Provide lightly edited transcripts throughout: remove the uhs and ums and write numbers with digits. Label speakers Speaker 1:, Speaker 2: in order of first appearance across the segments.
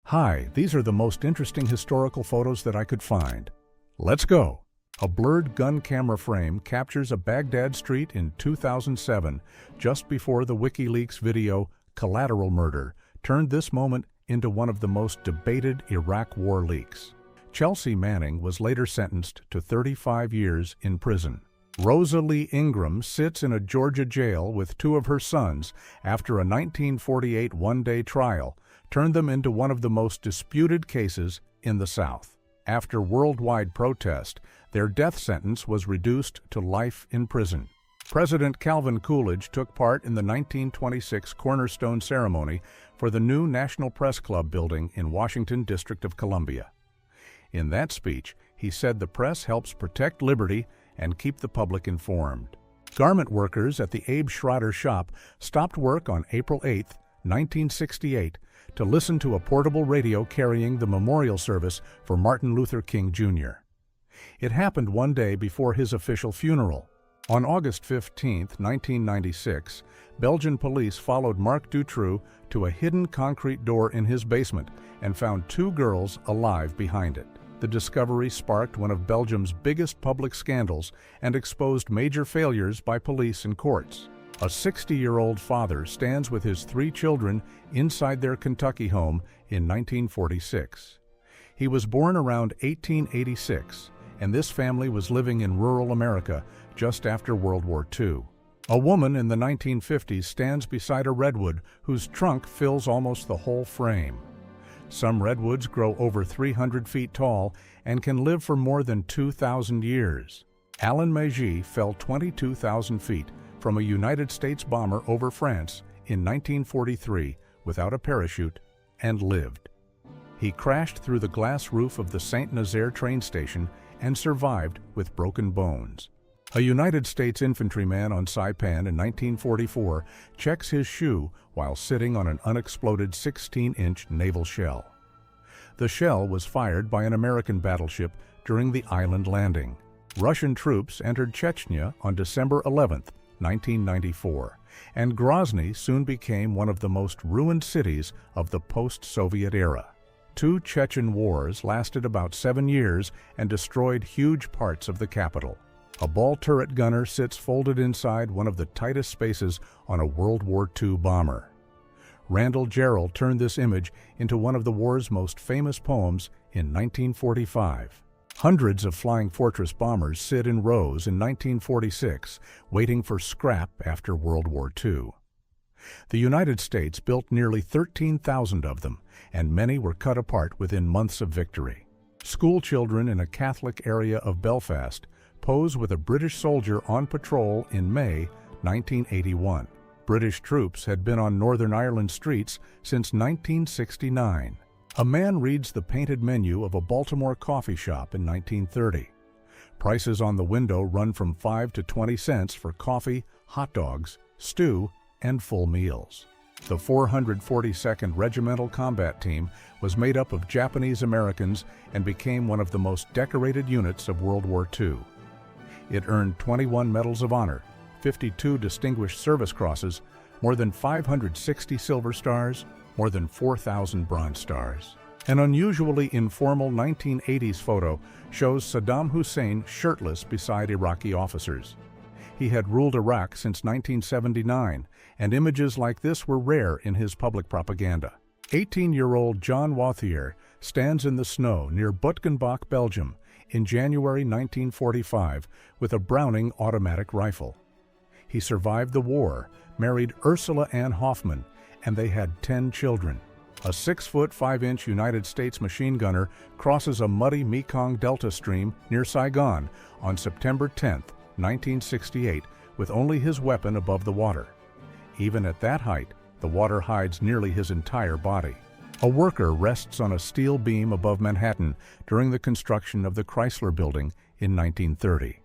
Speaker 1: Hi, these are the most interesting historical photos that I could find. Let's go! A blurred gun camera frame captures a Baghdad street in 2007, just before the WikiLeaks video, Collateral Murder, turned this moment into one of the most debated Iraq War leaks. Chelsea Manning was later sentenced to 35 years in prison. Rosa Lee Ingram sits in a Georgia jail with two of her sons after a 1948 one-day trial turned them into one of the most disputed cases in the South. After worldwide protest, their death sentence was reduced to life in prison. President Calvin Coolidge took part in the 1926 cornerstone ceremony for the new National Press Club building in Washington, District of Columbia. In that speech, he said the press helps protect liberty and keep the public informed. Garment workers at the Abe Schroeder shop stopped work on April 8, 1968, to listen to a portable radio carrying the memorial service for Martin Luther King Jr. It happened one day before his official funeral. On August 15, 1996, Belgian police followed Marc Dutroux to a hidden concrete door in his basement and found two girls alive behind it. The discovery sparked one of Belgium's biggest public scandals and exposed major failures by police and courts. A 60-year-old father stands with his three children inside their Kentucky home in 1946. He was born around 1886, and this family was living in rural America just after World War II. A woman in the 1950s stands beside a redwood whose trunk fills almost the whole frame. Some redwoods grow over 300 feet tall and can live for more than 2,000 years. Alain Magie fell 22,000 feet from a United States bomber over France in 1943 without a parachute and lived. He crashed through the glass roof of the Saint-Nazaire train station and survived with broken bones. A United States infantryman on Saipan in 1944 checks his shoe while sitting on an unexploded 16-inch naval shell. The shell was fired by an American battleship during the island landing. Russian troops entered Chechnya on December 11, 1994, and Grozny soon became one of the most ruined cities of the post-Soviet era. Two Chechen wars lasted about 7 years and destroyed huge parts of the capital. A ball turret gunner sits folded inside one of the tightest spaces on a World War II bomber. Randall Jarrell turned this image into one of the war's most famous poems in 1945. Hundreds of Flying Fortress bombers sit in rows in 1946, waiting for scrap after World War II. The United States built nearly 13,000 of them, and many were cut apart within months of victory. School children in a Catholic area of Belfast pose with a British soldier on patrol in May 1981. British troops had been on Northern Ireland streets since 1969. A man reads the painted menu of a Baltimore coffee shop in 1930. Prices on the window run from 5 to 20 cents for coffee, hot dogs, stew, and full meals. The 442nd Regimental Combat Team was made up of Japanese Americans and became one of the most decorated units of World War II. It earned 21 Medals of Honor, 52 Distinguished Service Crosses, more than 560 Silver Stars, more than 4,000 Bronze Stars. An unusually informal 1980s photo shows Saddam Hussein shirtless beside Iraqi officers. He had ruled Iraq since 1979, and images like this were rare in his public propaganda. 18-year-old John Wathier stands in the snow near Butgenbach, Belgium, in January 1945 with a Browning automatic rifle. He survived the war, married Ursula Ann Hoffman, and they had 10 children. A 6-foot 5-inch United States machine gunner crosses a muddy Mekong Delta stream near Saigon on September 10, 1968, with only his weapon above the water. Even at that height, the water hides nearly his entire body. A worker rests on a steel beam above Manhattan during the construction of the Chrysler Building in 1930.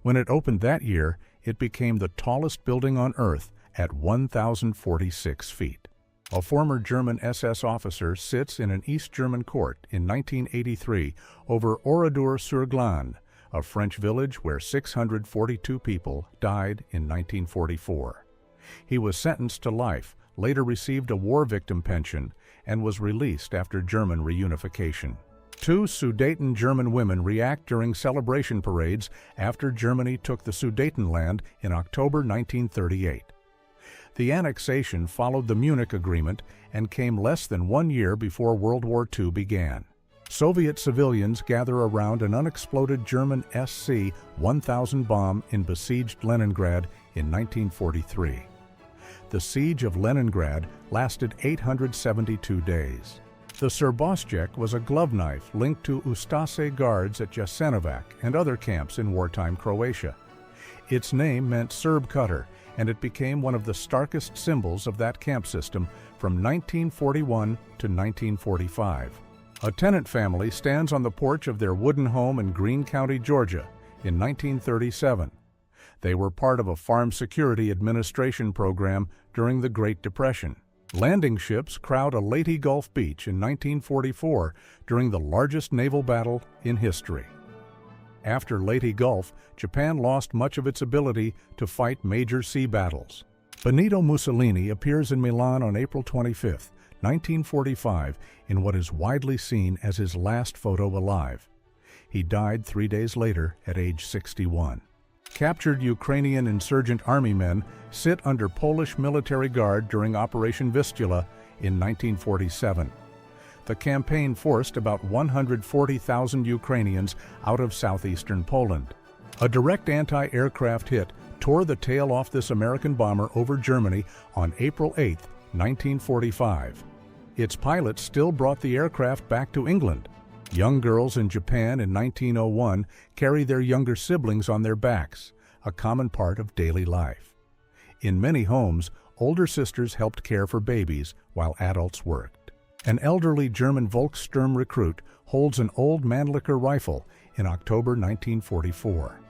Speaker 1: When it opened that year, it became the tallest building on Earth at 1,046 feet. A former German SS officer sits in an East German court in 1983 over Oradour-sur-Glane, a French village where 642 people died in 1944. He was sentenced to life, later received a war victim pension, and was released after German reunification. 2 Sudeten German women react during celebration parades after Germany took the Sudetenland in October 1938. The annexation followed the Munich Agreement and came less than 1 year before World War II began. Soviet civilians gather around an unexploded German SC-1000 bomb in besieged Leningrad in 1943. The siege of Leningrad lasted 872 days. The Serbosjek was a glove knife linked to Ustaše guards at Jasenovac and other camps in wartime Croatia. Its name meant Serb cutter, and it became one of the starkest symbols of that camp system from 1941 to 1945. A tenant family stands on the porch of their wooden home in Greene County, Georgia, in 1937. They were part of a Farm Security Administration program during the Great Depression. Landing ships crowd a Leyte Gulf beach in 1944 during the largest naval battle in history. After Leyte Gulf, Japan lost much of its ability to fight major sea battles. Benito Mussolini appears in Milan on April 25, 1945, in what is widely seen as his last photo alive. He died 3 days later at age 61. Captured Ukrainian insurgent army men sit under Polish military guard during Operation Vistula in 1947. The campaign forced about 140,000 Ukrainians out of southeastern Poland. A direct anti-aircraft hit tore the tail off this American bomber over Germany on April 8, 1945. Its pilots still brought the aircraft back to England. Young girls in Japan in 1901 carry their younger siblings on their backs, a common part of daily life. In many homes, older sisters helped care for babies while adults worked. An elderly German Volkssturm recruit holds an old Mannlicher rifle in October 1944.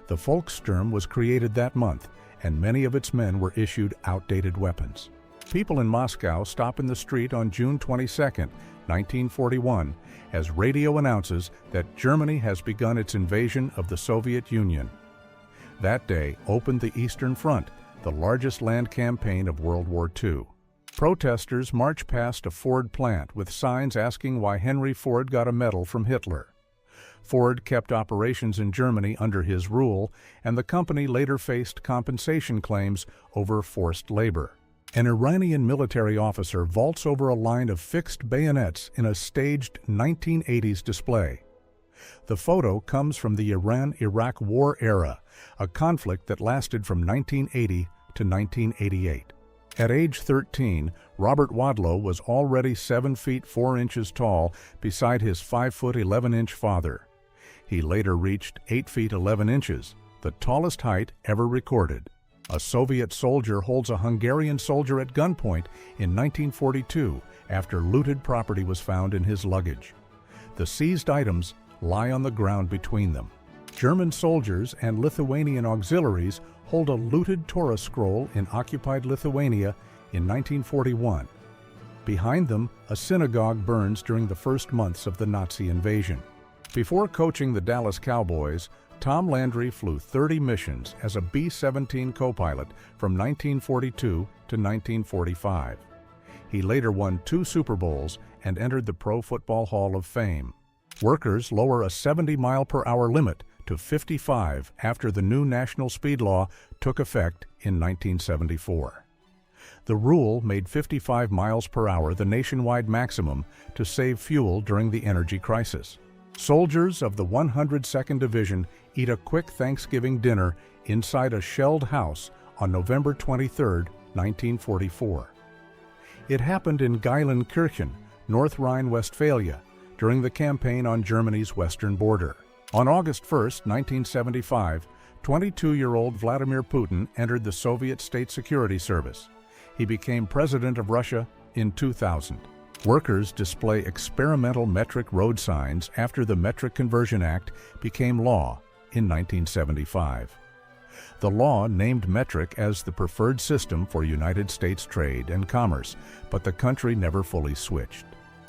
Speaker 1: The Volkssturm was created that month, and many of its men were issued outdated weapons. People in Moscow stop in the street on June 22, 1941, as radio announces that Germany has begun its invasion of the Soviet Union. That day opened the Eastern Front, the largest land campaign of World War II. Protesters march past a Ford plant with signs asking why Henry Ford got a medal from Hitler. Ford kept operations in Germany under his rule, and the company later faced compensation claims over forced labor. An Iranian military officer vaults over a line of fixed bayonets in a staged 1980s display. The photo comes from the Iran-Iraq War era, a conflict that lasted from 1980 to 1988. At age 13, Robert Wadlow was already 7 feet 4 inches tall beside his 5 foot 11 inch father. He later reached 8 feet 11 inches, the tallest height ever recorded. A Soviet soldier holds a Hungarian soldier at gunpoint in 1942 after looted property was found in his luggage. The seized items lie on the ground between them. German soldiers and Lithuanian auxiliaries hold a looted Torah scroll in occupied Lithuania in 1941. Behind them, a synagogue burns during the first months of the Nazi invasion. Before coaching the Dallas Cowboys, Tom Landry flew 30 missions as a B-17 co-pilot from 1942 to 1945. He later won 2 Super Bowls and entered the Pro Football Hall of Fame. Workers lower a 70-mile-per-hour limit to 55 after the new national speed law took effect in 1974. The rule made 55 miles per hour the nationwide maximum to save fuel during the energy crisis. Soldiers of the 102nd Division eat a quick Thanksgiving dinner inside a shelled house on November 23, 1944. It happened in Geilenkirchen, North Rhine-Westphalia, during the campaign on Germany's western border. On August 1, 1975, 22-year-old Vladimir Putin entered the Soviet State Security Service. He became president of Russia in 2000. Workers display experimental metric road signs after the Metric Conversion Act became law in 1975. The law named metric as the preferred system for United States trade and commerce, but the country never fully switched.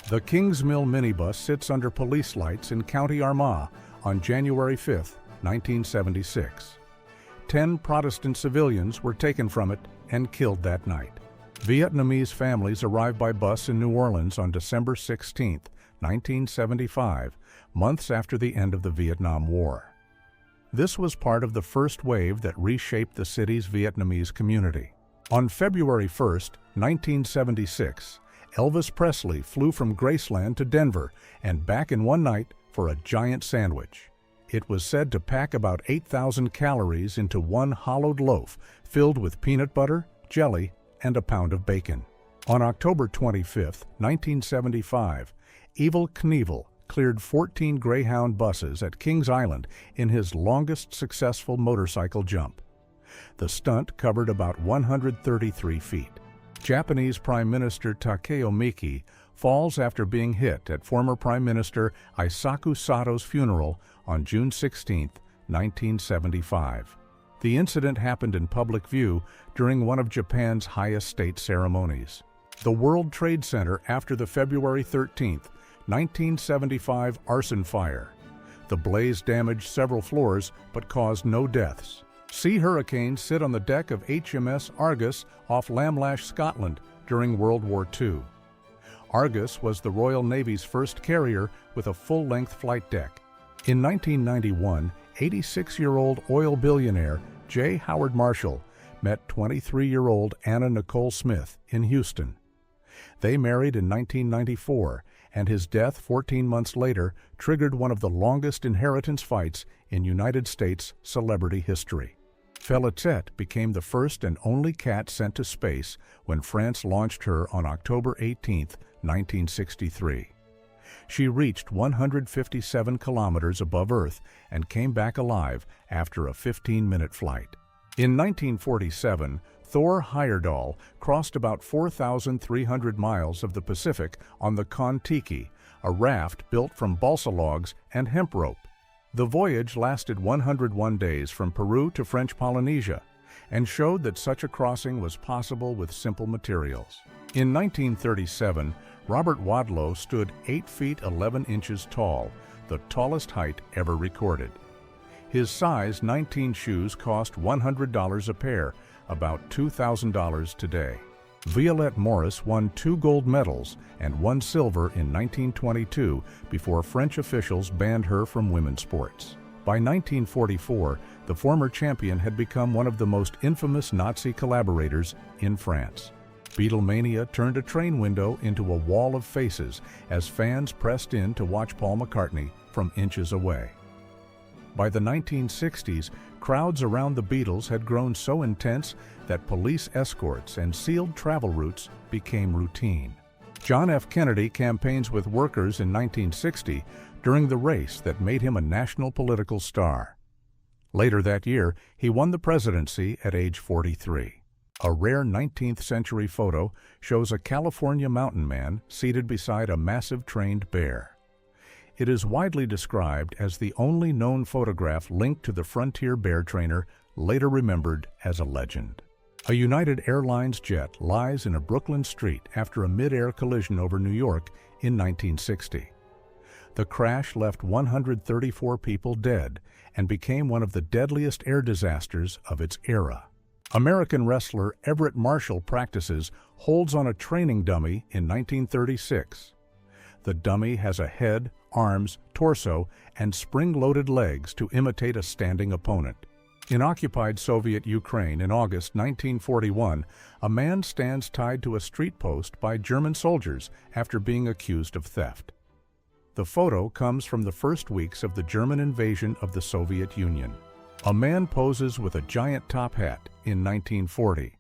Speaker 1: The Kingsmill minibus sits under police lights in County Armagh on January 5, 1976. 10 Protestant civilians were taken from it and killed that night. Vietnamese families arrived by bus in New Orleans on December 16, 1975, months after the end of the Vietnam War. This was part of the first wave that reshaped the city's Vietnamese community. On February 1, 1976, Elvis Presley flew from Graceland to Denver and back in one night for a giant sandwich. It was said to pack about 8,000 calories into one hollowed loaf filled with peanut butter, jelly, and a pound of bacon. On October 25, 1975, Evel Knievel cleared 14 Greyhound buses at Kings Island in his longest successful motorcycle jump. The stunt covered about 133 feet. Japanese Prime Minister Takeo Miki falls after being hit at former Prime Minister Eisaku Sato's funeral on June 16, 1975. The incident happened in public view during one of Japan's highest state ceremonies. The World Trade Center after the February 13, 1975 arson fire. The blaze damaged several floors but caused no deaths. Sea hurricanes sit on the deck of HMS Argus off Lamlash, Scotland during World War II. Argus was the Royal Navy's first carrier with a full-length flight deck. In 1991, 86-year-old oil billionaire J. Howard Marshall met 23-year-old Anna Nicole Smith in Houston. They married in 1994, and his death 14 months later triggered one of the longest inheritance fights in United States celebrity history. Felicette became the first and only cat sent to space when France launched her on October 18, 1963. She reached 157 kilometers above Earth and came back alive after a 15-minute flight. In 1947, Thor Heyerdahl crossed about 4,300 miles of the Pacific on the Kon-Tiki, a raft built from balsa logs and hemp rope. The voyage lasted 101 days from Peru to French Polynesia and showed that such a crossing was possible with simple materials. In 1937, Robert Wadlow stood 8 feet 11 inches tall, the tallest height ever recorded. His size 19 shoes cost $100 a pair, about $2,000 today. Violette Morris won 2 gold medals and 1 silver in 1922 before French officials banned her from women's sports. By 1944, the former champion had become one of the most infamous Nazi collaborators in France. Beatlemania turned a train window into a wall of faces as fans pressed in to watch Paul McCartney from inches away. By the 1960s, crowds around the Beatles had grown so intense that police escorts and sealed travel routes became routine. John F. Kennedy campaigns with workers in 1960 during the race that made him a national political star. Later that year, he won the presidency at age 43. A rare 19th century photo shows a California mountain man seated beside a massive trained bear. It is widely described as the only known photograph linked to the frontier bear trainer, later remembered as a legend. A United Airlines jet lies in a Brooklyn street after a mid-air collision over New York in 1960. The crash left 134 people dead and became one of the deadliest air disasters of its era. American wrestler Everett Marshall practices holds on a training dummy in 1936. The dummy has a head, arms, torso, and spring-loaded legs to imitate a standing opponent. In occupied Soviet Ukraine in August 1941, a man stands tied to a street post by German soldiers after being accused of theft. The photo comes from the first weeks of the German invasion of the Soviet Union. A man poses with a giant top hat in 1940.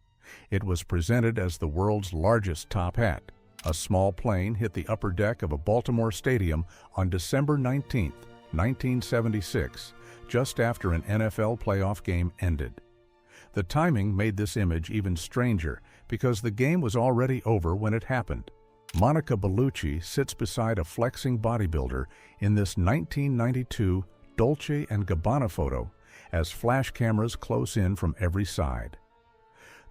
Speaker 1: It was presented as the world's largest top hat. A small plane hit the upper deck of a Baltimore stadium on December 19, 1976, just after an NFL playoff game ended. The timing made this image even stranger because the game was already over when it happened. Monica Bellucci sits beside a flexing bodybuilder in this 1992 Dolce & Gabbana photo as flash cameras close in from every side.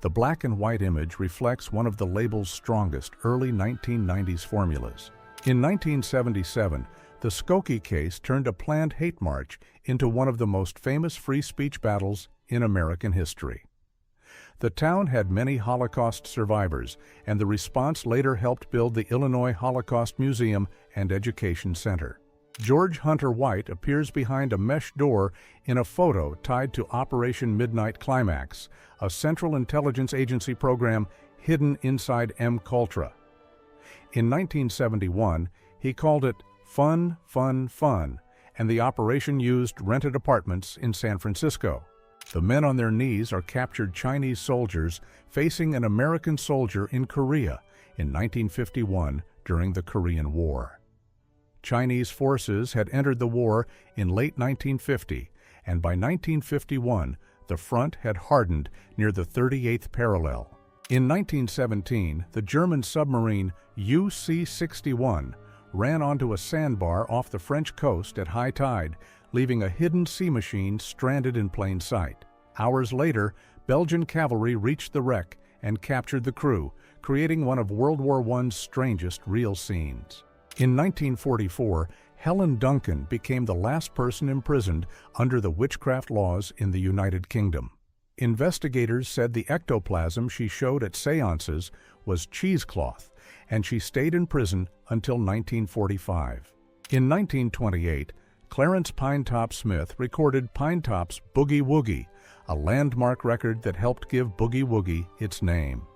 Speaker 1: The black and white image reflects one of the label's strongest early 1990s formulas. In 1977, the Skokie case turned a planned hate march into one of the most famous free speech battles in American history. The town had many Holocaust survivors, and the response later helped build the Illinois Holocaust Museum and Education Center. George Hunter White appears behind a mesh door in a photo tied to Operation Midnight Climax, a Central Intelligence Agency program hidden inside MKUltra. In 1971, he called it Fun, Fun, Fun, and the operation used rented apartments in San Francisco. The men on their knees are captured Chinese soldiers facing an American soldier in Korea in 1951 during the Korean War. Chinese forces had entered the war in late 1950, and by 1951, the front had hardened near the 38th parallel. In 1917, the German submarine UC-61 ran onto a sandbar off the French coast at high tide, leaving a hidden sea machine stranded in plain sight. Hours later, Belgian cavalry reached the wreck and captured the crew, creating one of World War I's strangest real scenes. In 1944, Helen Duncan became the last person imprisoned under the witchcraft laws in the United Kingdom. Investigators said the ectoplasm she showed at seances was cheesecloth, and she stayed in prison until 1945. In 1928, Clarence Pinetop Smith recorded Pinetop's Boogie Woogie, a landmark record that helped give Boogie Woogie its name.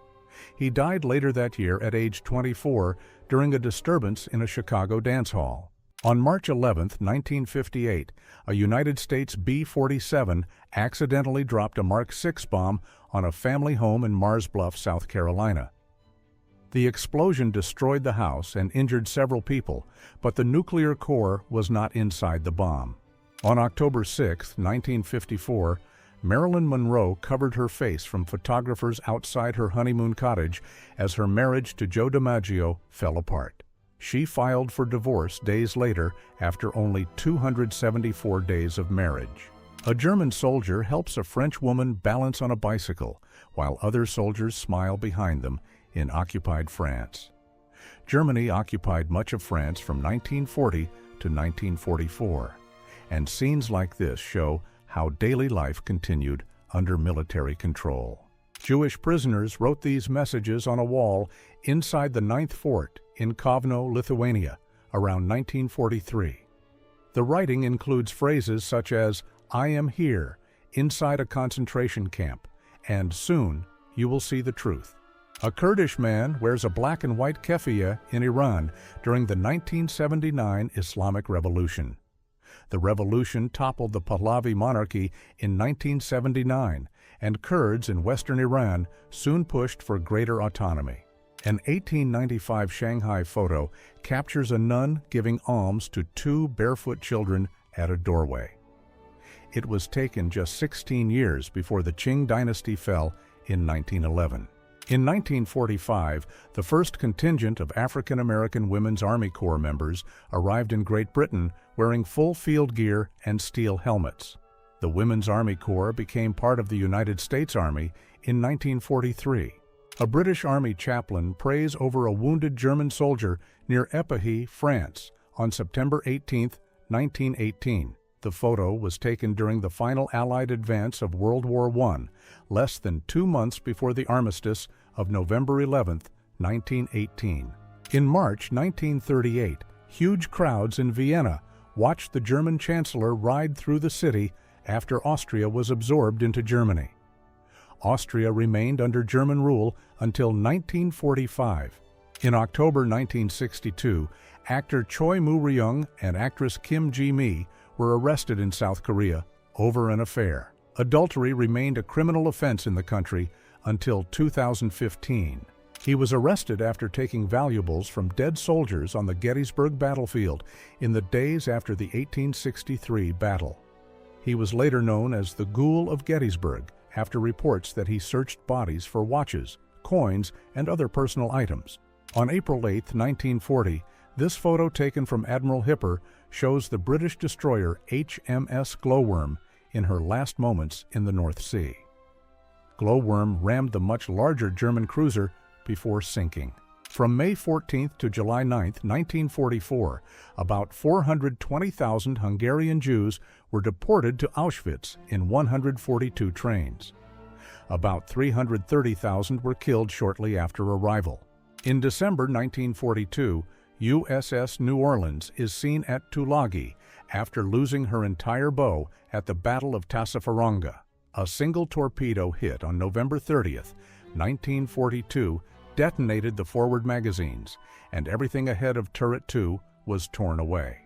Speaker 1: He died later that year at age 24 during a disturbance in a Chicago dance hall. On March 11, 1958, a United States B-47 accidentally dropped a Mark VI bomb on a family home in Mars Bluff, South Carolina. The explosion destroyed the house and injured several people, but the nuclear core was not inside the bomb. On October 6, 1954, Marilyn Monroe covered her face from photographers outside her honeymoon cottage as her marriage to Joe DiMaggio fell apart. She filed for divorce days later after only 274 days of marriage. A German soldier helps a French woman balance on a bicycle, while other soldiers smile behind them in occupied France. Germany occupied much of France from 1940 to 1944, and scenes like this show how daily life continued under military control. Jewish prisoners wrote these messages on a wall inside the 9th Fort in Kovno, Lithuania, around 1943. The writing includes phrases such as, "I am here, inside a concentration camp, and soon you will see the truth." A Kurdish man wears a black and white keffiyeh in Iran during the 1979 Islamic Revolution. The revolution toppled the Pahlavi monarchy in 1979, and Kurds in western Iran soon pushed for greater autonomy. An 1895 Shanghai photo captures a nun giving alms to 2 barefoot children at a doorway. It was taken just 16 years before the Qing dynasty fell in 1911. In 1945, the first contingent of African American Women's Army Corps members arrived in Great Britain wearing full field gear and steel helmets. The Women's Army Corps became part of the United States Army in 1943. A British Army chaplain prays over a wounded German soldier near Épinay, France, on September 18, 1918. The photo was taken during the final Allied advance of World War I, less than 2 months before the armistice of November 11, 1918. In March 1938, huge crowds in Vienna watched the German Chancellor ride through the city after Austria was absorbed into Germany. Austria remained under German rule until 1945. In October 1962, actor Choi Moo-ryung and actress Kim Ji-mi were arrested in South Korea over an affair. Adultery remained a criminal offense in the country until 2015. He was arrested after taking valuables from dead soldiers on the Gettysburg battlefield in the days after the 1863 battle. He was later known as the Ghoul of Gettysburg after reports that he searched bodies for watches, coins, and other personal items. On April 8, 1940, this photo taken from Admiral Hipper shows the British destroyer HMS Glowworm in her last moments in the North Sea. Glowworm rammed the much larger German cruiser before sinking. From May 14 to July 9, 1944, about 420,000 Hungarian Jews were deported to Auschwitz in 142 trains. About 330,000 were killed shortly after arrival. In December 1942, USS New Orleans is seen at Tulagi after losing her entire bow at the Battle of Tassafaronga. A single torpedo hit on November 30th, 1942, detonated the forward magazines, and everything ahead of Turret 2 was torn away.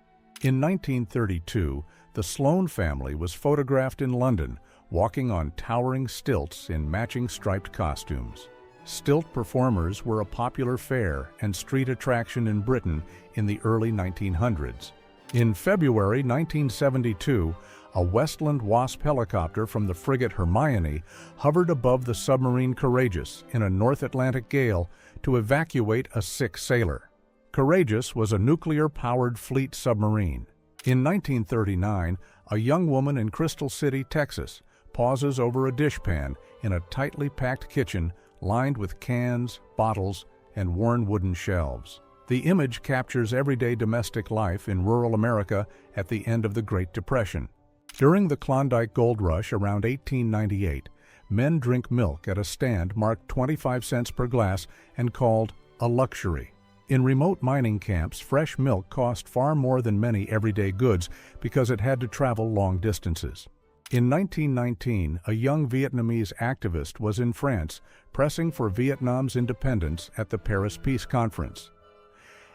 Speaker 1: In 1932, the Sloane family was photographed in London, walking on towering stilts in matching striped costumes. Stilt performers were a popular fair and street attraction in Britain in the early 1900s. In February 1972, a Westland Wasp helicopter from the frigate Hermione hovered above the submarine Courageous in a North Atlantic gale to evacuate a sick sailor. Courageous was a nuclear-powered fleet submarine. In 1939, a young woman in Crystal City, Texas, pauses over a dishpan in a tightly packed kitchen lined with cans, bottles, and worn wooden shelves. The image captures everyday domestic life in rural America at the end of the Great Depression. During the Klondike Gold Rush around 1898, men drink milk at a stand marked 25 cents per glass and called a luxury. In remote mining camps, fresh milk cost far more than many everyday goods because it had to travel long distances. In 1919, a young Vietnamese activist was in France pressing for Vietnam's independence at the Paris Peace Conference.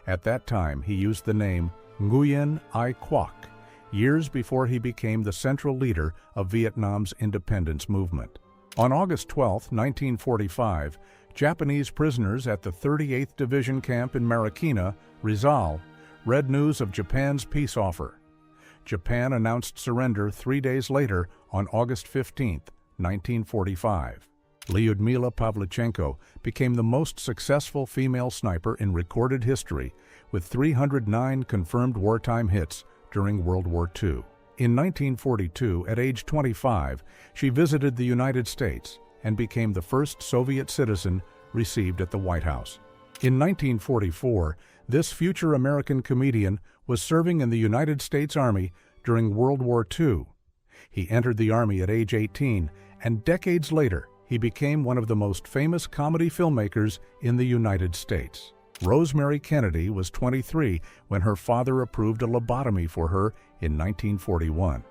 Speaker 1: At that time, he used the name Nguyen Ai Quoc, years before he became the central leader of Vietnam's independence movement. On August 12, 1945, Japanese prisoners at the 38th Division Camp in Marikina, Rizal, read news of Japan's peace offer. Japan announced surrender 3 days later on August 15, 1945. Lyudmila Pavlichenko became the most successful female sniper in recorded history, with 309 confirmed wartime hits during World War II. In 1942, at age 25, she visited the United States and became the first Soviet citizen received at the White House. In 1944, this future American comedian was serving in the United States Army during World War II. He entered the Army at age 18, and decades later, he became one of the most famous comedy filmmakers in the United States. Rosemary Kennedy was 23 when her father approved a lobotomy for her in 1941.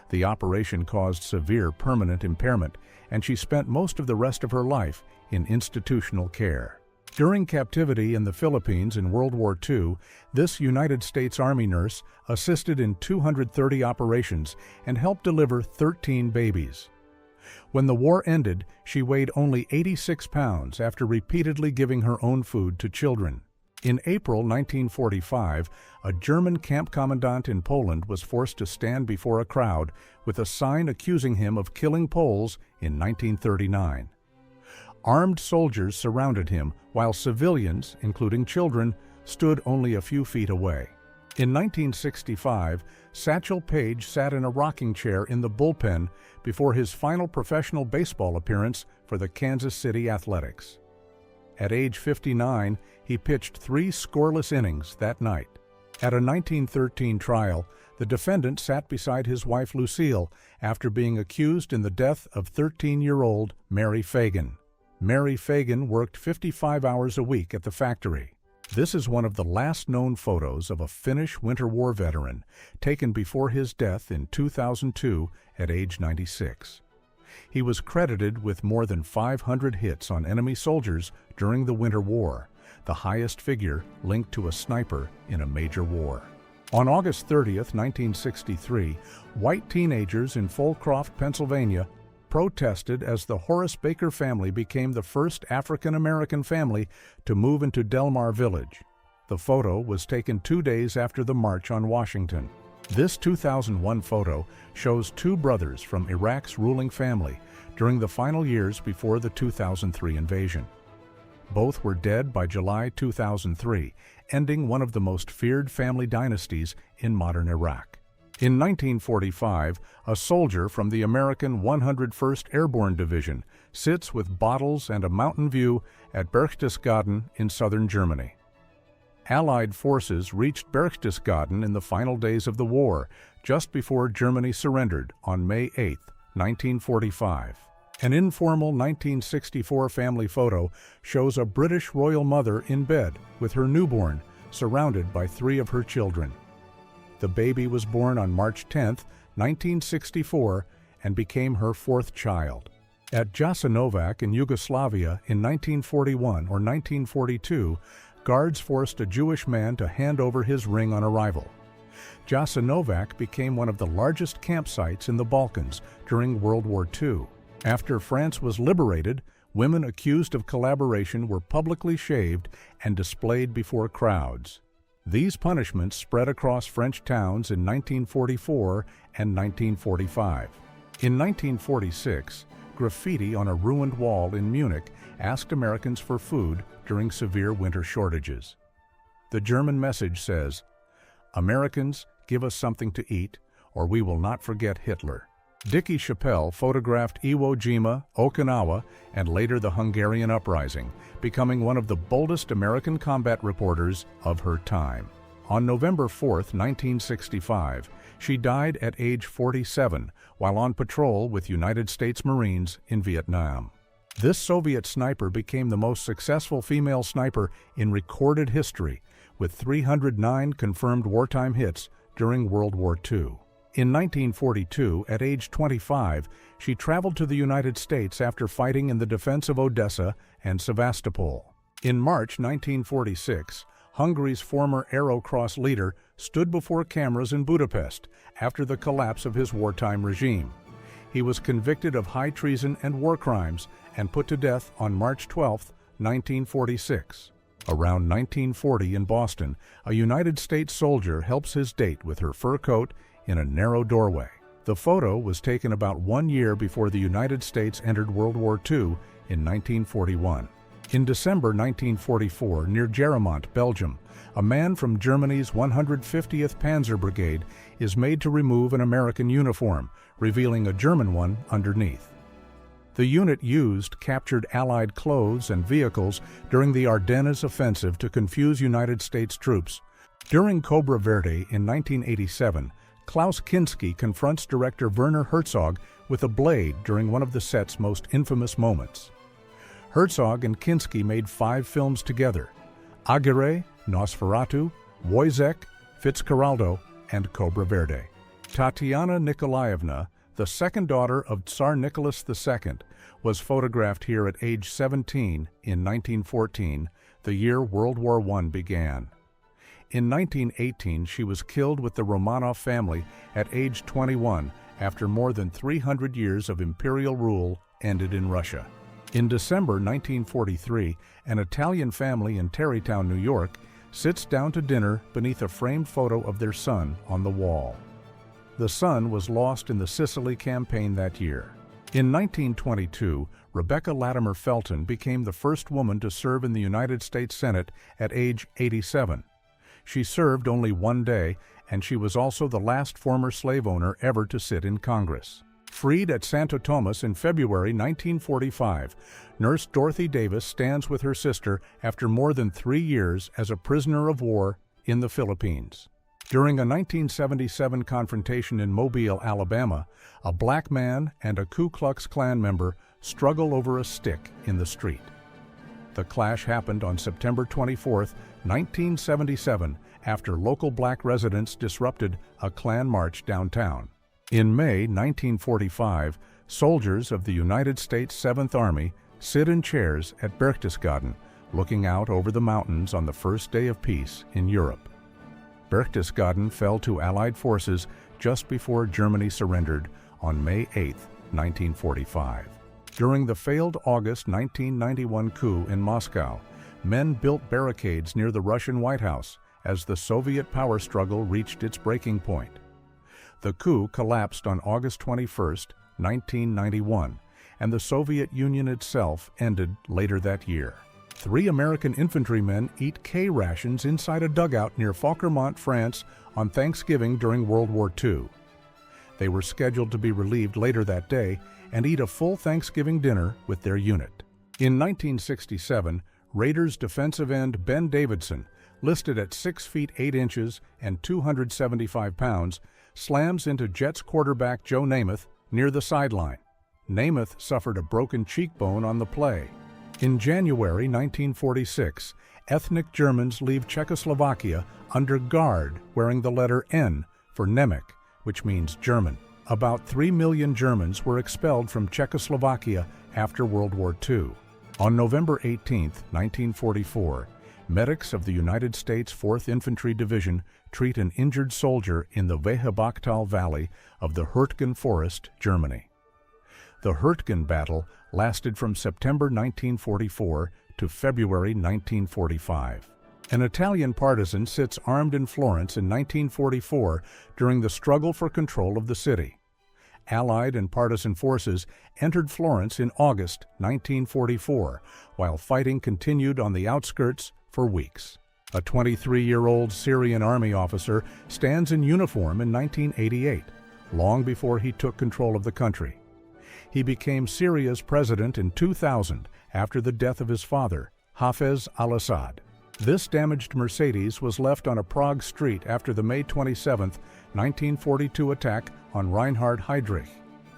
Speaker 1: The operation caused severe permanent impairment, and she spent most of the rest of her life in institutional care. During captivity in the Philippines in World War II, this United States Army nurse assisted in 230 operations and helped deliver 13 babies. When the war ended, she weighed only 86 pounds after repeatedly giving her own food to children. In April 1945, a German camp commandant in Poland was forced to stand before a crowd with a sign accusing him of killing Poles in 1939. Armed soldiers surrounded him, while civilians, including children, stood only a few feet away. In 1965, Satchel Paige sat in a rocking chair in the bullpen before his final professional baseball appearance for the Kansas City Athletics. At age 59, he pitched 3 scoreless innings that night. At a 1913 trial, the defendant sat beside his wife Lucille after being accused in the death of 13-year-old Mary Fagan. Mary Fagan worked 55 hours a week at the factory. This is one of the last known photos of a Finnish Winter War veteran, taken before his death in 2002 at age 96. He was credited with more than 500 hits on enemy soldiers during the Winter War, the highest figure linked to a sniper in a major war. On August 30, 1963, white teenagers in Fulcroft, Pennsylvania, protested as the Horace Baker family became the first African-American family to move into Delmar Village. The photo was taken 2 days after the March on Washington. This 2001 photo shows 2 brothers from Iraq's ruling family during the final years before the 2003 invasion. Both were dead by July 2003, ending one of the most feared family dynasties in modern Iraq. In 1945, a soldier from the American 101st Airborne Division sits with bottles and a mountain view at Berchtesgaden in southern Germany. Allied forces reached Berchtesgaden in the final days of the war, just before Germany surrendered on May 8, 1945. An informal 1964 family photo shows a British royal mother in bed with her newborn, surrounded by 3 of her children. The baby was born on March 10, 1964, and became her 4th child. At Jasenovac in Yugoslavia in 1941 or 1942, guards forced a Jewish man to hand over his ring on arrival. Jasenovac became one of the largest campsites in the Balkans during World War II. After France was liberated, women accused of collaboration were publicly shaved and displayed before crowds. These punishments spread across French towns in 1944 and 1945. In 1946, graffiti on a ruined wall in Munich asked Americans for food during severe winter shortages. The German message says, "Americans, give us something to eat, or we will not forget Hitler." Dickie Chappelle photographed Iwo Jima, Okinawa, and later the Hungarian uprising, becoming one of the boldest American combat reporters of her time. On November 4, 1965, she died at age 47 while on patrol with United States Marines in Vietnam. This Soviet sniper became the most successful female sniper in recorded history, with 309 confirmed wartime hits during World War II. In 1942, at age 25, she traveled to the United States after fighting in the defense of Odessa and Sevastopol. In March 1946, Hungary's former Arrow Cross leader stood before cameras in Budapest after the collapse of his wartime regime. He was convicted of high treason and war crimes and put to death on March 12, 1946. Around 1940 in Boston, a United States soldier helps his date with her fur coat in a narrow doorway. The photo was taken about 1 year before the United States entered World War II in 1941. In December 1944, near Geremont, Belgium, a man from Germany's 150th Panzer Brigade is made to remove an American uniform, revealing a German one underneath. The unit used captured Allied clothes and vehicles during the Ardennes offensive to confuse United States troops. During Cobra Verde in 1987, Klaus Kinski confronts director Werner Herzog with a blade during one of the set's most infamous moments. Herzog and Kinski made 5 films together: Aguirre, Nosferatu, Wojciech, Fitzcarraldo, and Cobra Verde. Tatiana Nikolaevna, the second daughter of Tsar Nicholas II, was photographed here at age 17 in 1914, the year World War I began. In 1918, she was killed with the Romanov family at age 21 after more than 300 years of imperial rule ended in Russia. In December 1943, an Italian family in Tarrytown, New York, sits down to dinner beneath a framed photo of their son on the wall. The son was lost in the Sicily campaign that year. In 1922, Rebecca Latimer Felton became the first woman to serve in the United States Senate at age 87. She served only 1 day, and she was also the last former slave owner ever to sit in Congress. Freed at Santo Tomas in February 1945, Nurse Dorothy Davis stands with her sister after more than 3 years as a prisoner of war in the Philippines. During a 1977 confrontation in Mobile, Alabama, a black man and a Ku Klux Klan member struggle over a stick in the street. The clash happened on September 24, 1977, after local black residents disrupted a Klan march downtown. In May 1945, soldiers of the United States 7th Army sit in chairs at Berchtesgaden, looking out over the mountains on the first day of peace in Europe. Berchtesgaden fell to Allied forces just before Germany surrendered on May 8, 1945. During the failed August 1991 coup in Moscow, men built barricades near the Russian White House as the Soviet power struggle reached its breaking point. The coup collapsed on August 21, 1991, and the Soviet Union itself ended later that year. 3 American infantrymen eat K rations inside a dugout near Fauquermont, France, on Thanksgiving during World War II. They were scheduled to be relieved later that day and eat a full Thanksgiving dinner with their unit. In 1967, Raiders defensive end Ben Davidson, listed at 6 feet 8 inches and 275 pounds, slams into Jets quarterback Joe Namath near the sideline. Namath suffered a broken cheekbone on the play. In January 1946, ethnic Germans leave Czechoslovakia under guard wearing the letter N for Nemec, which means German. About 3 million Germans were expelled from Czechoslovakia after World War II. On November 18, 1944, medics of the United States 4th Infantry Division treat an injured soldier in the Wehebachtal Valley of the Hurtgen Forest, Germany. The Hurtgen battle lasted from September 1944 to February 1945. An Italian partisan sits armed in Florence in 1944 during the struggle for control of the city. Allied and partisan forces entered Florence in August 1944, while fighting continued on the outskirts for weeks. A 23-year-old Syrian army officer stands in uniform in 1988, long before he took control of the country. He became Syria's president in 2000 after the death of his father, Hafez al-Assad. This damaged Mercedes was left on a Prague street after the May 27, 1942 attack on Reinhard Heydrich.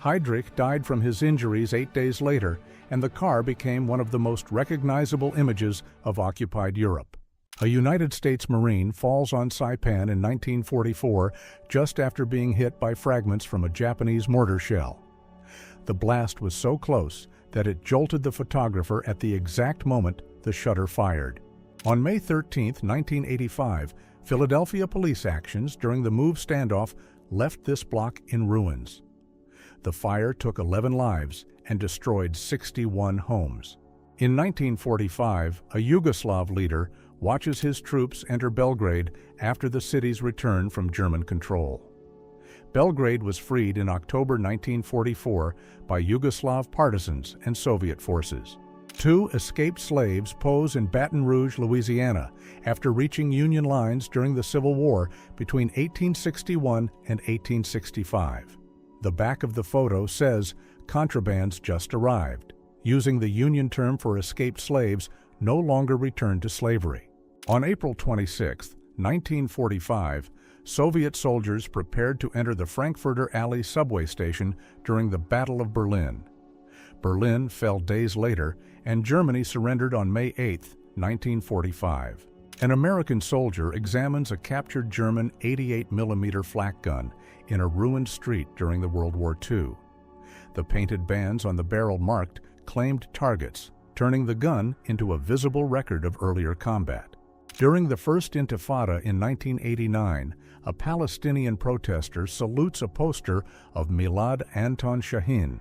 Speaker 1: Heydrich died from his injuries 8 days later, and the car became one of the most recognizable images of occupied Europe. A United States Marine falls on Saipan in 1944 just after being hit by fragments from a Japanese mortar shell. The blast was so close that it jolted the photographer at the exact moment the shutter fired. On May 13, 1985, Philadelphia police actions during the MOVE standoff left this block in ruins. The fire took 11 lives and destroyed 61 homes. In 1945, a Yugoslav leader watches his troops enter Belgrade after the city's return from German control. Belgrade was freed in October 1944 by Yugoslav partisans and Soviet forces. 2 escaped slaves pose in Baton Rouge, Louisiana, after reaching Union lines during the Civil War between 1861 and 1865. The back of the photo says, "Contrabands just arrived," using the Union term for escaped slaves no longer returned to slavery. On April 26, 1945, Soviet soldiers prepared to enter the Frankfurter Alley subway station during the Battle of Berlin. Berlin fell days later, and Germany surrendered on May 8, 1945. An American soldier examines a captured German 88mm flak gun in a ruined street during the World War II. The painted bands on the barrel marked claimed targets, turning the gun into a visible record of earlier combat. During the First Intifada in 1989, a Palestinian protester salutes a poster of Milad Anton Shaheen.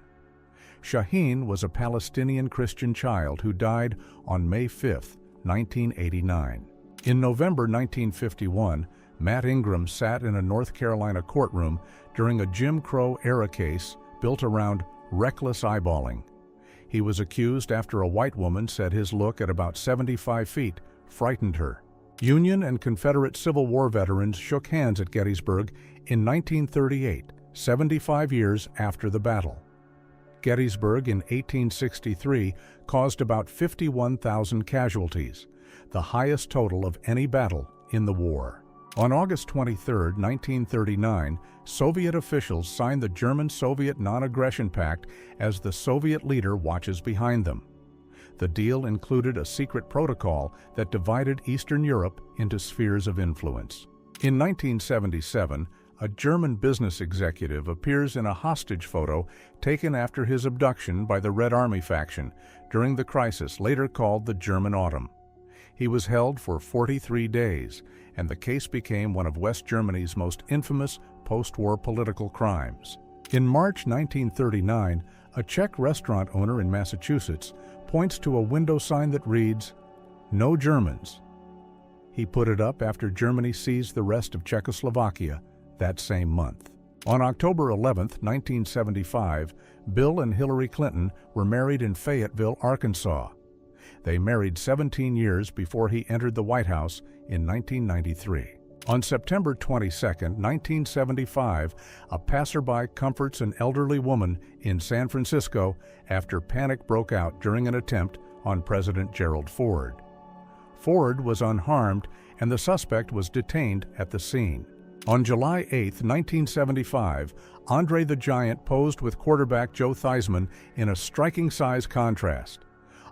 Speaker 1: Shaheen was a Palestinian Christian child who died on May 5, 1989. In November 1951, Matt Ingram sat in a North Carolina courtroom during a Jim Crow-era case built around reckless eyeballing. He was accused after a white woman said his look at about 75 feet frightened her. Union and Confederate Civil War veterans shook hands at Gettysburg in 1938, 75 years after the battle. Gettysburg in 1863 caused about 51,000 casualties, the highest total of any battle in the war. On August 23, 1939, Soviet officials signed the German-Soviet Non-Aggression Pact as the Soviet leader watches behind them. The deal included a secret protocol that divided Eastern Europe into spheres of influence. In 1977, a German business executive appears in a hostage photo taken after his abduction by the Red Army faction during the crisis later called the German Autumn. He was held for 43 days, and the case became one of West Germany's most infamous post-war political crimes. In March 1939, a Czech restaurant owner in Massachusetts points to a window sign that reads, "No Germans." He put it up after Germany seized the rest of Czechoslovakia that same month. On October 11, 1975, Bill and Hillary Clinton were married in Fayetteville, Arkansas. They married 17 years before he entered the White House in 1993. On September 22, 1975, a passerby comforts an elderly woman in San Francisco after panic broke out during an attempt on President Gerald Ford. Ford was unharmed, and the suspect was detained at the scene. On July 8, 1975, Andre the Giant posed with quarterback Joe Theismann in a striking size contrast.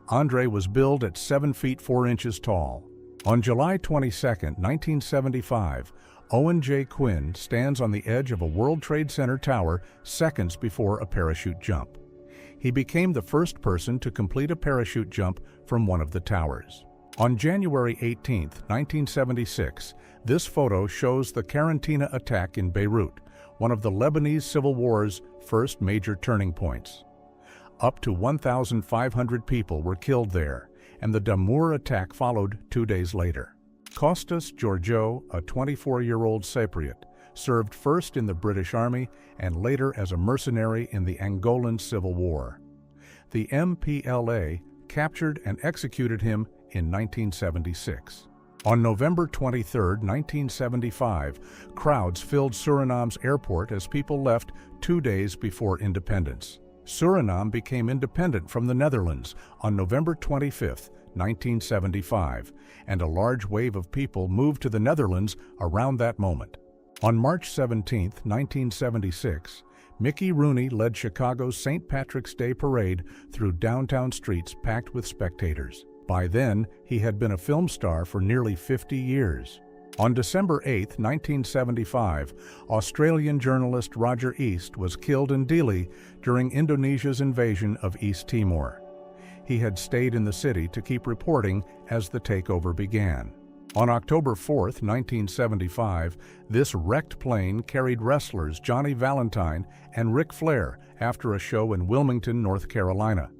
Speaker 1: Andre was billed at 7 feet 4 inches tall. On July 22, 1975, Owen J. Quinn stands on the edge of a World Trade Center tower seconds before a parachute jump. He became the first person to complete a parachute jump from one of the towers. On January 18, 1976, this photo shows the Karantina attack in Beirut, one of the Lebanese Civil War's first major turning points. Up to 1,500 people were killed there, and the Damour attack followed 2 days later. Kostas Georgiou, a 24-year-old Cypriot, served first in the British Army and later as a mercenary in the Angolan Civil War. The MPLA captured and executed him in 1976. On November 23, 1975, crowds filled Suriname's airport as people left 2 days before independence. Suriname became independent from the Netherlands on November 25, 1975, and a large wave of people moved to the Netherlands around that moment. On March 17, 1976, Mickey Rooney led Chicago's St. Patrick's Day parade through downtown streets packed with spectators. By then, he had been a film star for nearly 50 years. On December 8, 1975, Australian journalist Roger East was killed in Dili during Indonesia's invasion of East Timor. He had stayed in the city to keep reporting as the takeover began. On October 4, 1975, this wrecked plane carried wrestlers Johnny Valentine and Ric Flair after a show in Wilmington, North Carolina.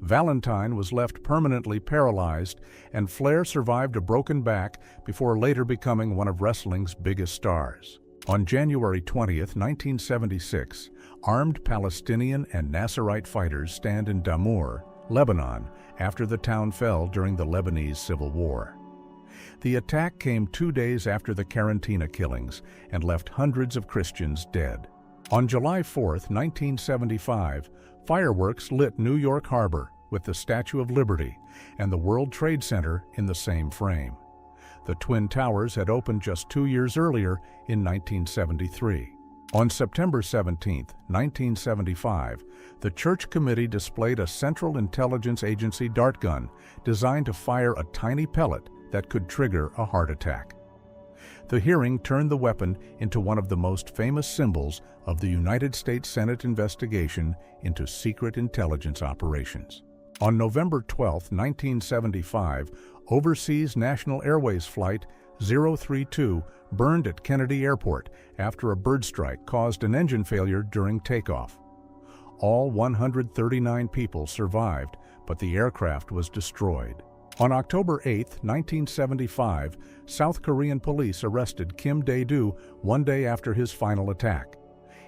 Speaker 1: Valentine was left permanently paralyzed, and Flair survived a broken back before later becoming one of wrestling's biggest stars. On January 20, 1976, armed Palestinian and Nasserite fighters stand in Damour, Lebanon, after the town fell during the Lebanese Civil War. The attack came 2 days after the Karantina killings and left hundreds of Christians dead. On July 4, 1975, fireworks lit New York Harbor with the Statue of Liberty and the World Trade Center in the same frame. The Twin Towers had opened just 2 years earlier in 1973. On September 17, 1975, the Church Committee displayed a Central Intelligence Agency dart gun designed to fire a tiny pellet that could trigger a heart attack. The hearing turned the weapon into one of the most famous symbols of the United States Senate investigation into secret intelligence operations. On November 12, 1975, Overseas National Airways Flight 032 burned at Kennedy Airport after a bird strike caused an engine failure during takeoff. All 139 people survived, but the aircraft was destroyed. On October 8, 1975, South Korean police arrested Kim Dae-doo 1 day after his final attack.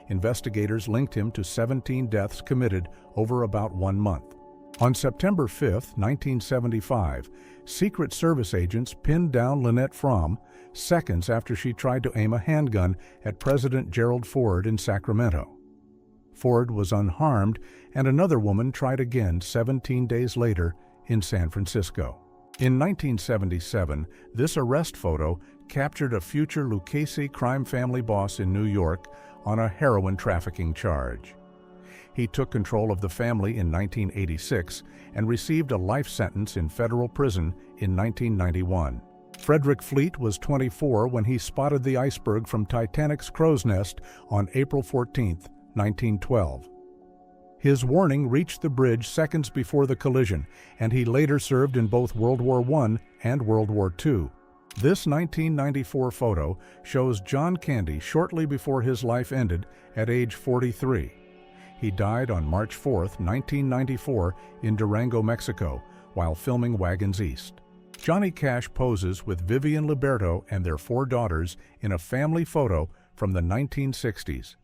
Speaker 1: Investigators linked him to 17 deaths committed over about 1 month. On September 5, 1975, Secret Service agents pinned down Lynette Fromm seconds after she tried to aim a handgun at President Gerald Ford in Sacramento. Ford was unharmed, and another woman tried again 17 days later in San Francisco. In 1977, this arrest photo captured a future Lucchese crime family boss in New York on a heroin trafficking charge. He took control of the family in 1986 and received a life sentence in federal prison in 1991. Frederick Fleet was 24 when he spotted the iceberg from Titanic's crow's nest on April 14, 1912. His warning reached the bridge seconds before the collision, and he later served in both World War I and World War II. This 1994 photo shows John Candy shortly before his life ended at age 43. He died on March 4, 1994, in Durango, Mexico, while filming Wagons East. Johnny Cash poses with Vivian Liberto and their 4 daughters in a family photo from the 1960s.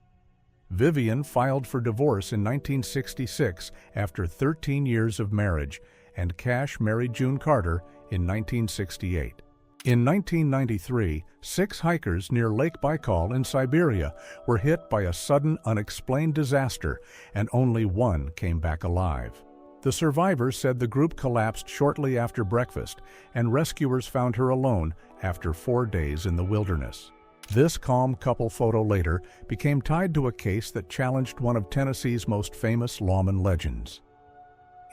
Speaker 1: Vivian filed for divorce in 1966 after 13 years of marriage, and Cash married June Carter in 1968. In 1993, 6 hikers near Lake Baikal in Siberia were hit by a sudden, unexplained disaster, and only one came back alive. The survivors said the group collapsed shortly after breakfast, and rescuers found her alone after 4 days in the wilderness. This calm couple photo later became tied to a case that challenged one of Tennessee's most famous lawman legends.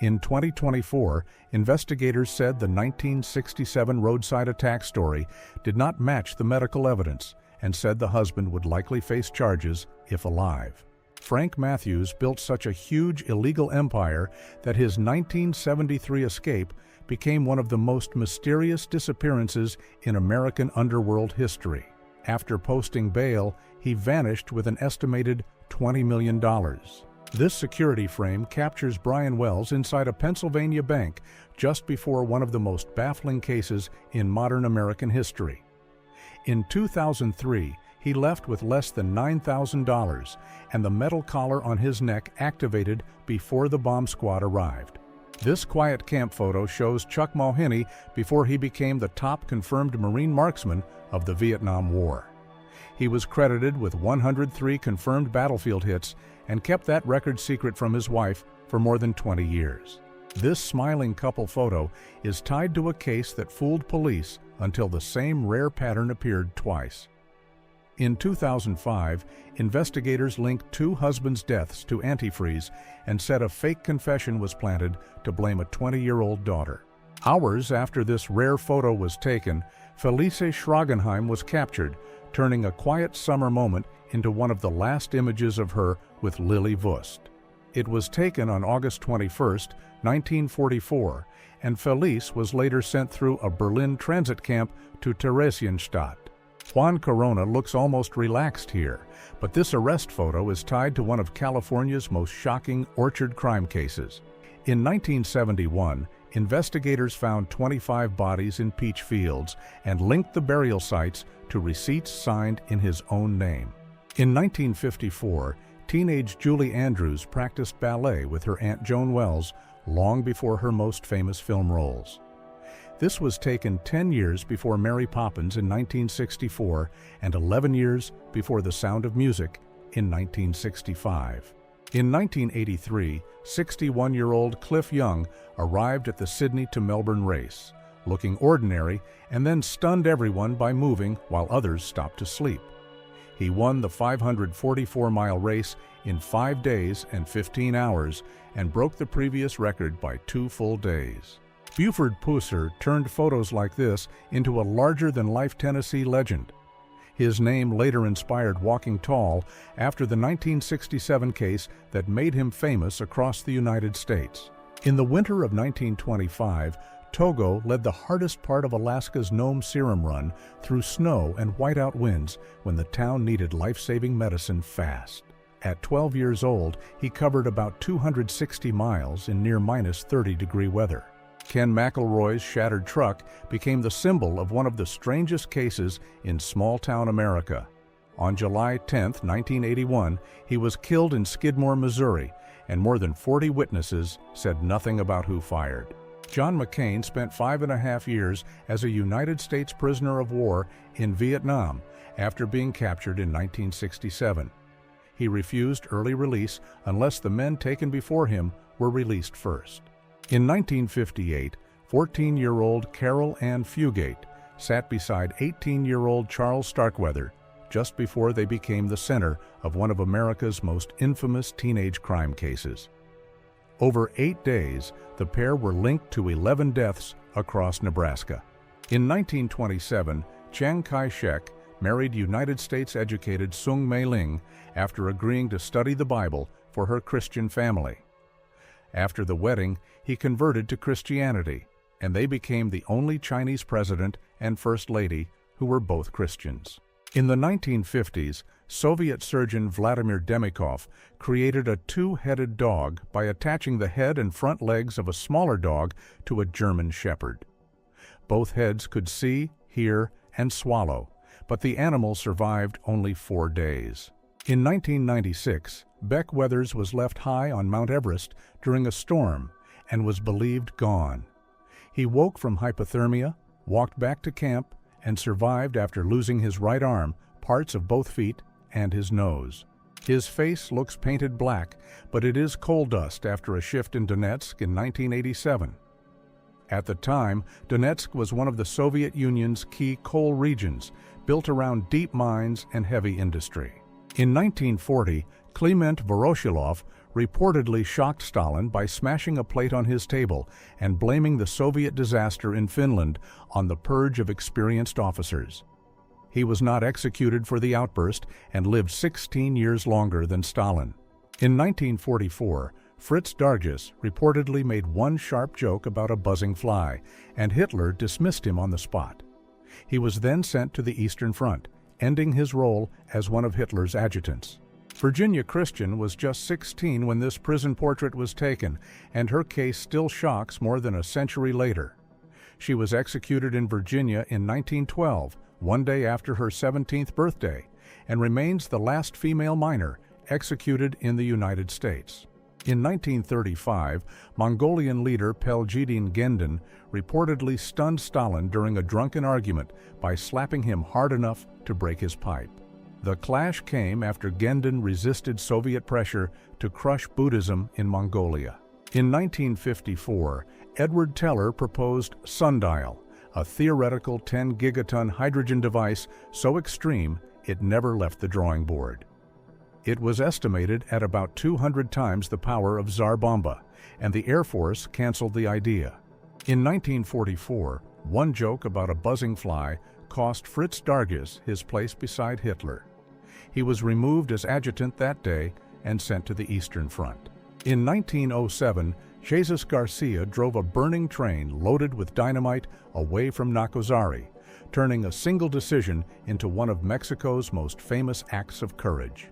Speaker 1: In 2024, investigators said the 1967 roadside attack story did not match the medical evidence and said the husband would likely face charges if alive. Frank Matthews built such a huge illegal empire that his 1973 escape became one of the most mysterious disappearances in American underworld history. After posting bail, he vanished with an estimated $20 million. This security frame captures Brian Wells inside a Pennsylvania bank just before one of the most baffling cases in modern American history. In 2003, he left with less than $9,000 and the metal collar on his neck activated before the bomb squad arrived. This quiet camp photo shows Chuck Mulhenny before he became the top confirmed Marine marksman of the Vietnam War. He was credited with 103 confirmed battlefield hits and kept that record secret from his wife for more than 20 years. This smiling couple photo is tied to a case that fooled police until the same rare pattern appeared twice. In 2005, investigators linked two husbands' deaths to antifreeze and said a fake confession was planted to blame a 20-year-old daughter. Hours after this rare photo was taken, Felice Schragenheim was captured, turning a quiet summer moment into one of the last images of her with Lily Vust. It was taken on August 21, 1944, and Felice was later sent through a Berlin transit camp to Theresienstadt. Juan Corona looks almost relaxed here, but this arrest photo is tied to one of California's most shocking orchard crime cases. In 1971, investigators found 25 bodies in peach fields and linked the burial sites to receipts signed in his own name. In 1954, teenage Julie Andrews practiced ballet with her Aunt Joan Wells long before her most famous film roles. This was taken 10 years before Mary Poppins in 1964 and 11 years before The Sound of Music in 1965. In 1983, 61-year-old Cliff Young arrived at the Sydney to Melbourne race, looking ordinary, and then stunned everyone by moving while others stopped to sleep. He won the 544-mile race in 5 days and 15 hours and broke the previous record by 2 full days. Buford Pusser turned photos like this into a larger-than-life Tennessee legend. His name later inspired Walking Tall after the 1967 case that made him famous across the United States. In the winter of 1925, Togo led the hardest part of Alaska's Nome Serum Run through snow and whiteout winds when the town needed life-saving medicine fast. At 12 years old, he covered about 260 miles in near -30-degree weather. Ken McElroy's shattered truck became the symbol of one of the strangest cases in small-town America. On July 10, 1981, he was killed in Skidmore, Missouri, and more than 40 witnesses said nothing about who fired. John McCain spent 5.5 years as a United States prisoner of war in Vietnam after being captured in 1967. He refused early release unless the men taken before him were released first. In 1958, 14-year-old Carol Ann Fugate sat beside 18-year-old Charles Starkweather just before they became the center of one of America's most infamous teenage crime cases. Over 8 days, the pair were linked to 11 deaths across Nebraska. In 1927, Chiang Kai-shek married United States-educated Sung Mei-ling after agreeing to study the Bible for her Christian family. After the wedding, he converted to Christianity, and they became the only Chinese president and first lady who were both Christians. In the 1950s, Soviet surgeon Vladimir Demikov created a 2-headed dog by attaching the head and front legs of a smaller dog to a German shepherd. Both heads could see, hear, and swallow, but the animal survived only 4 days. In 1996, Beck Weathers was left high on Mount Everest during a storm and was believed gone. He woke from hypothermia, walked back to camp, and survived after losing his right arm, parts of both feet, and his nose. His face looks painted black, but it is coal dust after a shift in Donetsk in 1987. At the time, Donetsk was one of the Soviet Union's key coal regions, built around deep mines and heavy industry. In 1940, Kliment Voroshilov reportedly shocked Stalin by smashing a plate on his table and blaming the Soviet disaster in Finland on the purge of experienced officers. He was not executed for the outburst and lived 16 years longer than Stalin. In 1944, Fritz Dargis reportedly made one sharp joke about a buzzing fly, and Hitler dismissed him on the spot. He was then sent to the Eastern Front, ending his role as one of Hitler's adjutants. Virginia Christian was just 16 when this prison portrait was taken, and her case still shocks more than a century later. She was executed in Virginia in 1912, one day after her 17th birthday, and remains the last female miner executed in the United States. In 1935, Mongolian leader Pelgidin Gendin reportedly stunned Stalin during a drunken argument by slapping him hard enough to break his pipe. The clash came after Gendin resisted Soviet pressure to crush Buddhism in Mongolia. In 1954, Edward Teller proposed Sundial, a theoretical 10-gigaton hydrogen device so extreme it never left the drawing board. It was estimated at about 200 times the power of Tsar Bomba, and the Air Force canceled the idea. In 1944, one joke about a buzzing fly cost Fritz Dargis his place beside Hitler. He was removed as adjutant that day and sent to the Eastern Front. In 1907, Jesus Garcia drove a burning train loaded with dynamite away from Nacozari, turning a single decision into one of Mexico's most famous acts of courage.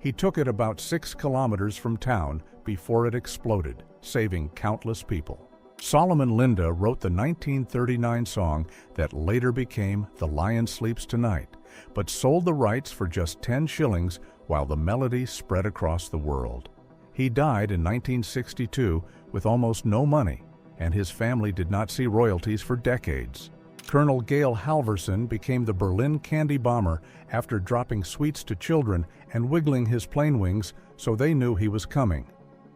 Speaker 1: He took it about 6 kilometers from town before it exploded, saving countless people. Solomon Linda wrote the 1939 song that later became The Lion Sleeps Tonight, but sold the rights for just 10 shillings while the melody spread across the world. He died in 1962 with almost no money, and his family did not see royalties for decades. Colonel Gail Halverson became the Berlin candy bomber after dropping sweets to children and wiggling his plane wings so they knew he was coming.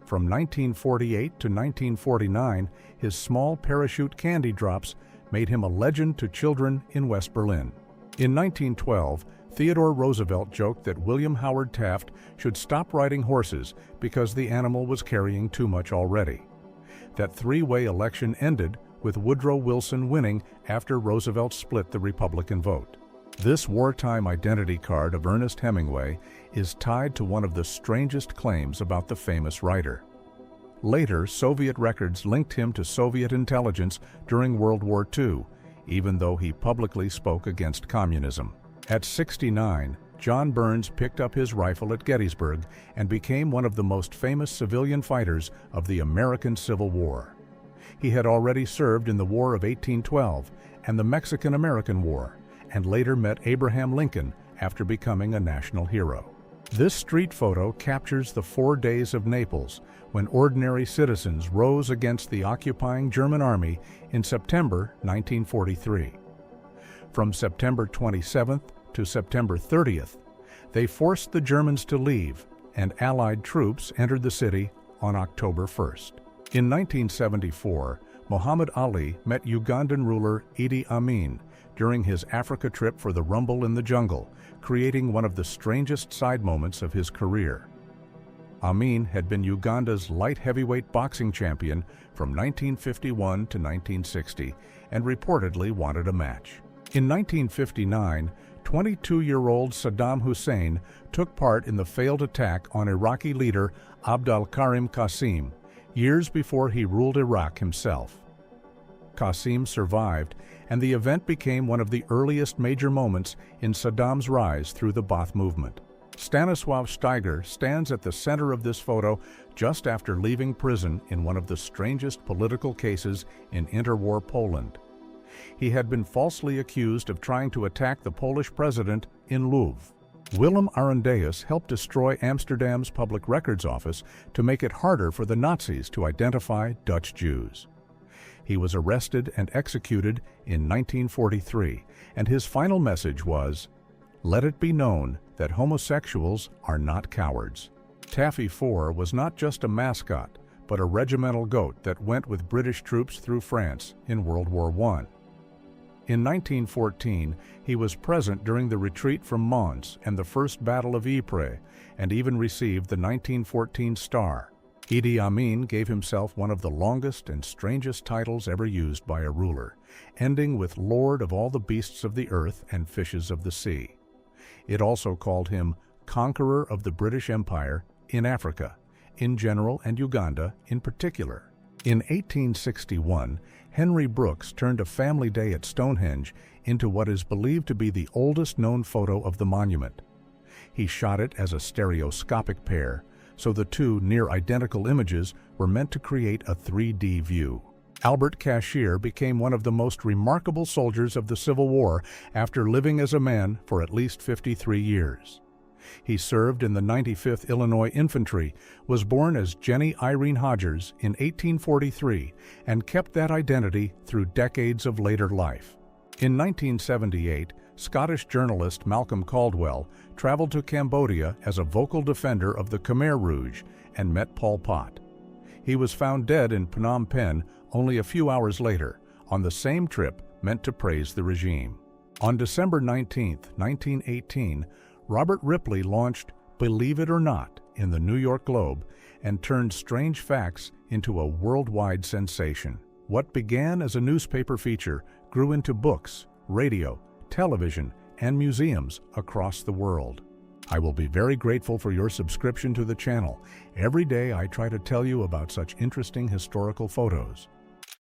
Speaker 1: From 1948 to 1949, his small parachute candy drops made him a legend to children in West Berlin. In 1912, Theodore Roosevelt joked that William Howard Taft should stop riding horses because the animal was carrying too much already. That three-way election ended with Woodrow Wilson winning after Roosevelt split the Republican vote. This wartime identity card of Ernest Hemingway is tied to one of the strangest claims about the famous writer. Later, Soviet records linked him to Soviet intelligence during World War II, even though he publicly spoke against communism. At 69, John Burns picked up his rifle at Gettysburg and became one of the most famous civilian fighters of the American Civil War. He had already served in the War of 1812 and the Mexican-American War, and later met Abraham Lincoln after becoming a national hero. This street photo captures the 4 days of Naples, when ordinary citizens rose against the occupying German army in September 1943. From September 27th to September 30th, they forced the Germans to leave, and Allied troops entered the city on October 1st. In 1974, Muhammad Ali met Ugandan ruler Idi Amin during his Africa trip for the Rumble in the Jungle, creating one of the strangest side moments of his career. Amin had been Uganda's light heavyweight boxing champion from 1951 to 1960 and reportedly wanted a match. In 1959, 22-year-old Saddam Hussein took part in the failed attack on Iraqi leader Abdul Karim Qasim, years before he ruled Iraq himself. Qasim survived, and the event became one of the earliest major moments in Saddam's rise through the Ba'ath movement. Stanislav Steiger stands at the center of this photo just after leaving prison in one of the strangest political cases in interwar Poland. He had been falsely accused of trying to attack the Polish president in Lwów. Willem Arendeus helped destroy Amsterdam's Public Records Office to make it harder for the Nazis to identify Dutch Jews. He was arrested and executed in 1943, and his final message was, "Let it be known that homosexuals are not cowards." Taffy 4 was not just a mascot, but a regimental goat that went with British troops through France in World War I. In 1914, he was present during the retreat from Mons and the First Battle of Ypres, and even received the 1914 Star. Idi Amin gave himself one of the longest and strangest titles ever used by a ruler, ending with Lord of all the beasts of the earth and fishes of the sea. It also called him Conqueror of the British Empire in Africa, in general, and Uganda in particular. In 1861, Henry Brooks turned a family day at Stonehenge into what is believed to be the oldest known photo of the monument. He shot it as a stereoscopic pair, so the two near-identical images were meant to create a 3D view. Albert Cashier became one of the most remarkable soldiers of the Civil War after living as a man for at least 53 years. He served in the 95th Illinois Infantry, was born as Jenny Irene Hodgers in 1843, and kept that identity through decades of later life. In 1978, Scottish journalist Malcolm Caldwell traveled to Cambodia as a vocal defender of the Khmer Rouge and met Pol Pot. He was found dead in Phnom Penh only a few hours later, on the same trip meant to praise the regime. On December 19, 1918, Robert Ripley launched Believe It or Not in the New York Globe and turned strange facts into a worldwide sensation. What began as a newspaper feature grew into books, radio, television, and museums across the world. I will be very grateful for your subscription to the channel. Every day I try to tell you about such interesting historical photos.